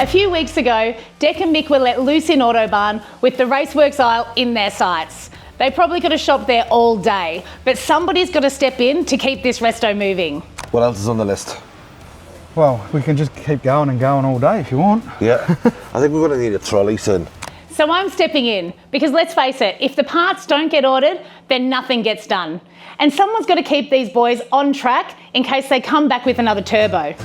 A few weeks ago, Dec and Mick were let loose in Autobarn with the Raceworks aisle in their sights. They probably could have shopped there all day, but somebody's got to step in to keep this resto moving. What else is on the list? Well, we can just keep going and going all day if you want. Yeah, I think we're going to need a trolley soon. So I'm stepping in because let's face it, if the parts don't get ordered, then nothing gets done. And someone's got to keep these boys on track in case they come back with another turbo.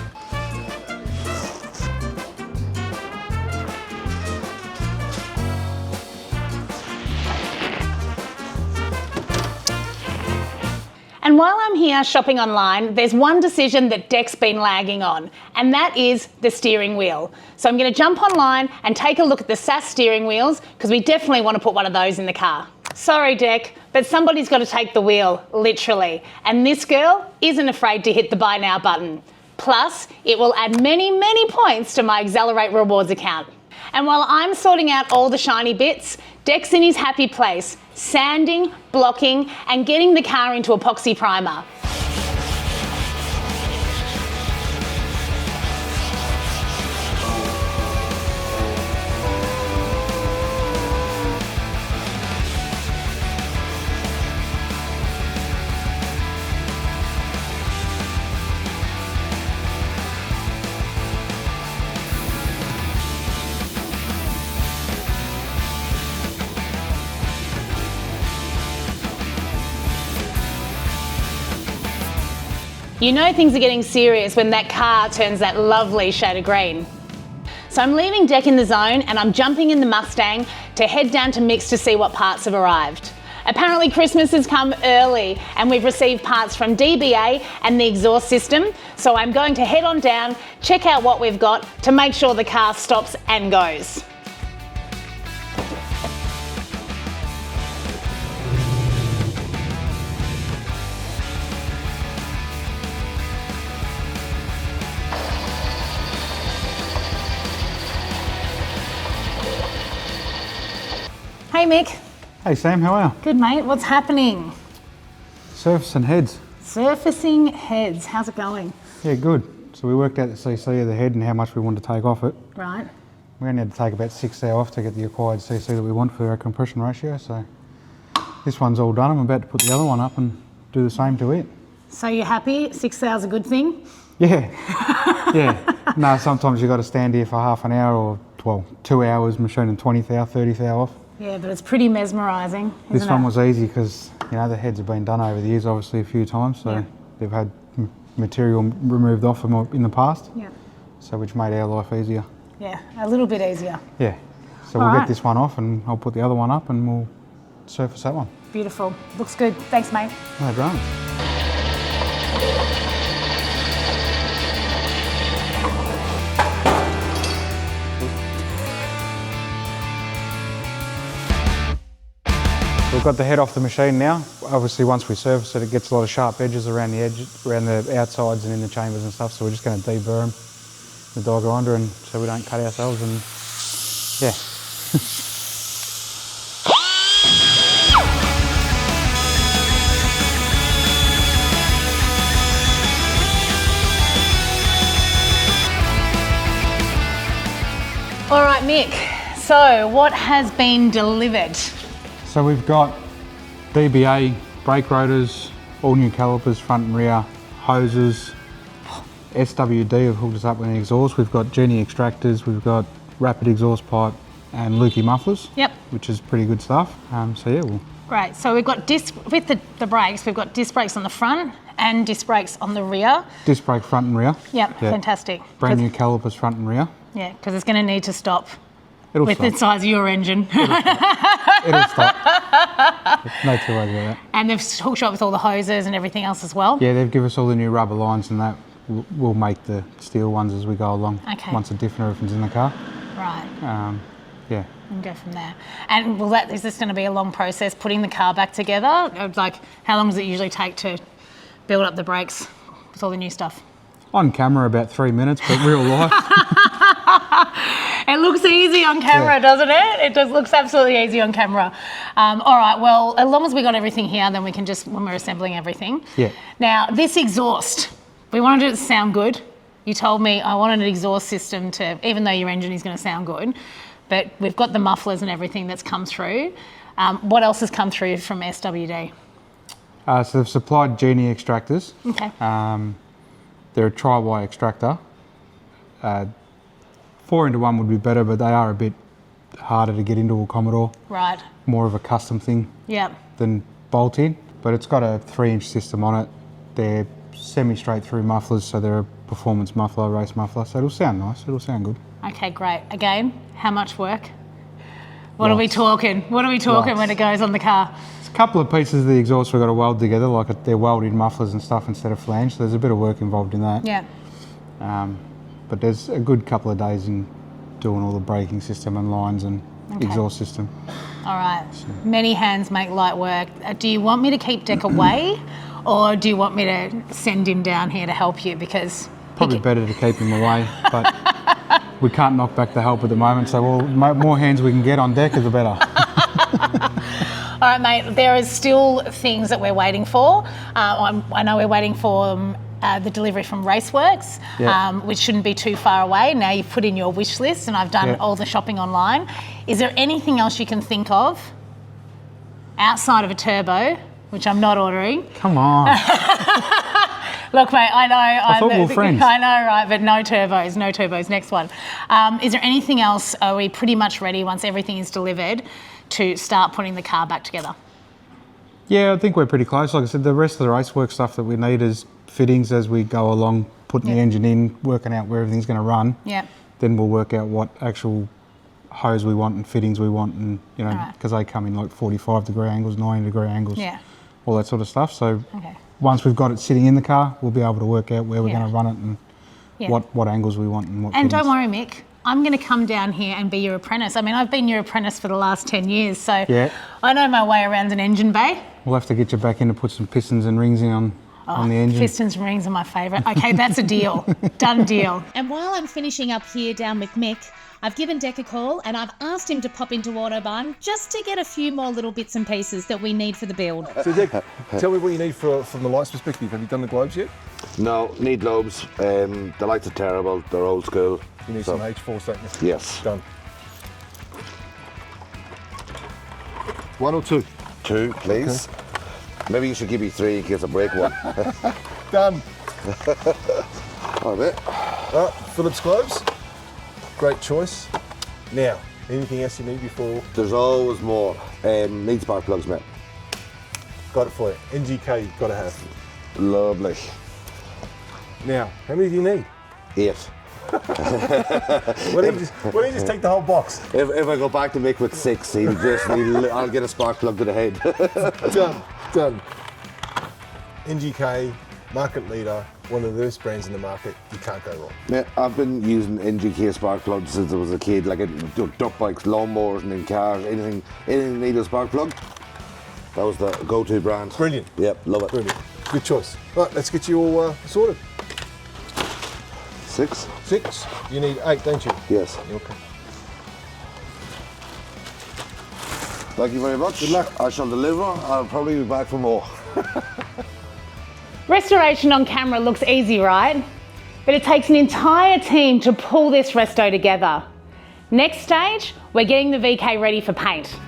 And while I'm here shopping online, there's one decision that Dec's been lagging on, and that is the steering wheel. So I'm going to jump online and take a look at the SAS steering wheels, because we definitely want to put one of those in the car. Sorry, Dec, but somebody's got to take the wheel, literally. And this girl isn't afraid to hit the buy now button. Plus, it will add many, many points to my Accelerate Rewards account. And while I'm sorting out all the shiny bits, Dec's in his happy place, sanding, blocking, and getting the car into epoxy primer. You know things are getting serious when that car turns that lovely shade of green. So I'm leaving Dec in the zone and I'm jumping in the Mustang to head down to Mick's to see what parts have arrived. Apparently Christmas has come early and we've received parts from DBA and the exhaust system, so I'm going to head on down, check out what we've got to make sure the car stops and goes. Hey Mick. Hey Sam, how are you? Good mate, what's happening? Surfacing heads. Surfacing heads, how's it going? Yeah, good. So we worked out the CC of the head and how much we wanted to take off it. Right. We only had to take about 6 hours off to get the acquired CC that we want for our compression ratio, so this one's all done. I'm about to put the other one up and do the same to it. So you're happy? 6 hours a good thing? Yeah, yeah. No, sometimes you've got to stand here for half an hour or, well, 2 hours machining 20th hour, 30th hour off. Yeah, but it's pretty mesmerising. This one was easy because, you know, the heads have been done over the years, obviously, a few times, so they've had material removed off them in the past, so which made our life easier. Yeah, a little bit easier. Yeah, so we'll get this one off and I'll put the other one up and we'll surface that one. Beautiful. Looks good. Thanks, mate. No dramas. We've got the head off the machine now. Obviously, once we surface it, it gets a lot of sharp edges around the edges, around the outsides and in the chambers and stuff. So we're just going to deburr the die grinder, and so we don't cut ourselves. And yeah. All right, Mick. So what has been delivered? So we've got DBA brake rotors, all new calipers, front and rear, hoses, SWD have hooked us up with an exhaust. We've got Genie extractors, we've got rapid exhaust pipe and Lukey mufflers, which is pretty good stuff. So yeah, Great, so we've got disc, with the brakes, we've got disc brakes on the front and disc brakes on the rear. Disc brake front and rear. Yep, fantastic. Brand new calipers front and rear. Yeah, because it's going to need to stop. It'll with stop. the size of your engine. It'll stop. No two ways about that. And they've hooked you up with all the hoses and everything else as well? Yeah, they've given us all the new rubber lines and that. We'll make the steel ones as we go along. Okay. Once the diff and everything's in the car. Right. Yeah. And go from there. And is this going to be a long process putting the car back together? Like, how long does it usually take to build up the brakes with all the new stuff? On camera about 3 minutes, but real life. It looks easy on camera, doesn't it? It just looks absolutely easy on camera. All right, well, as long as we got everything here, then we can just, when we're assembling everything. Yeah. Now, this exhaust, we wanted it to sound good. you told me I wanted an exhaust system to, even though your engine is going to sound good, but we've got the mufflers and everything that's come through. What else has come through from SWD? So they've supplied genie extractors. Okay. They're a tri-Y extractor. 4-into-1 would be better, but they are a bit harder to get into a Commodore. Right. More of a custom thing Yep. than bolt-in, but it's got a 3-inch system on it. They're semi-straight through mufflers, so they're a performance muffler, race muffler, so it'll sound nice, it'll sound good. Okay, great. Again, how much work? What are we Lots. talking? What are we talking Lots. when it goes on the car? There's a couple of pieces of the exhaust we've got to weld together, like they're welded mufflers and stuff instead of flange, so there's a bit of work involved in that. Yeah. But there's a good couple of days in doing all the braking system and lines and exhaust system. All right. Many hands make light work. Do you want me to keep Deck away, or do you want me to send him down here to help you? Because Probably better to keep him away, but we can't knock back the help at the moment, so more hands we can get on deck, the better. All right, mate, there is still things that we're waiting for. I know we're waiting for the delivery from Raceworks, which shouldn't be too far away. Now you've put in your wish list and I've done all the shopping online. Is there anything else you can think of outside of a turbo, which I'm not ordering? Come on. Look, mate, I know. I thought we were friends. I know, right, but no turbos, next one. Is there anything else? Are we pretty much ready once everything is delivered to start putting the car back together? Yeah, I think we're pretty close. Like I said, the rest of the racework stuff that we need is fittings as we go along, putting the engine in, working out where everything's going to run. Yeah. Then we'll work out what actual hose we want and fittings we want, and you know, because they come in like 45-degree angles, 90-degree angles, all that sort of stuff. So once we've got it sitting in the car, we'll be able to work out where we're going to run it and what angles we want and what. And fittings. don't worry, Mick, I'm going to come down here and be your apprentice. I mean, I've been your apprentice for the last 10 years, so I know my way around an engine bay. We'll have to get you back in to put some pistons and rings in on the engine. Pistons and rings are my favourite. Okay, that's a deal. Done deal. And while I'm finishing up here down with Mick, I've given Deck a call and I've asked him to pop into Autobarn just to get a few more little bits and pieces that we need for the build. So Deck, tell me what you need from the lights perspective. Have you done the globes yet? No, need globes. The lights are terrible. They're old school. You need some H4, don't you? Yes. Done. 1 or 2? 2, please. Okay. Maybe you should give me 3 in case I break one. Done. All right. Phillips globes. Great choice. Now, anything else you need before? There's always more. Need spark plugs, mate. Got it for you. NGK you've got to have. Lovely. Now, how many do you need? 8. Why don't you just take the whole box? If I go back to Mick with 6, I'll get a spark plug to the head. Done. NGK, market leader, one of the best brands in the market. You can't go wrong. Yeah, I've been using NGK spark plugs since I was a kid. Like dirt bikes, lawnmowers, and in cars, anything need a spark plug. That was the go-to brand. Brilliant. Yep, love it. Brilliant. Good choice. Right, let's get you all sorted. 6? 6. You need 8, don't you? Yes. Okay. Thank you very much. Good luck. I shall deliver. I'll probably be back for more. Restoration on camera looks easy, right? But it takes an entire team to pull this resto together. Next stage, we're getting the VK ready for paint.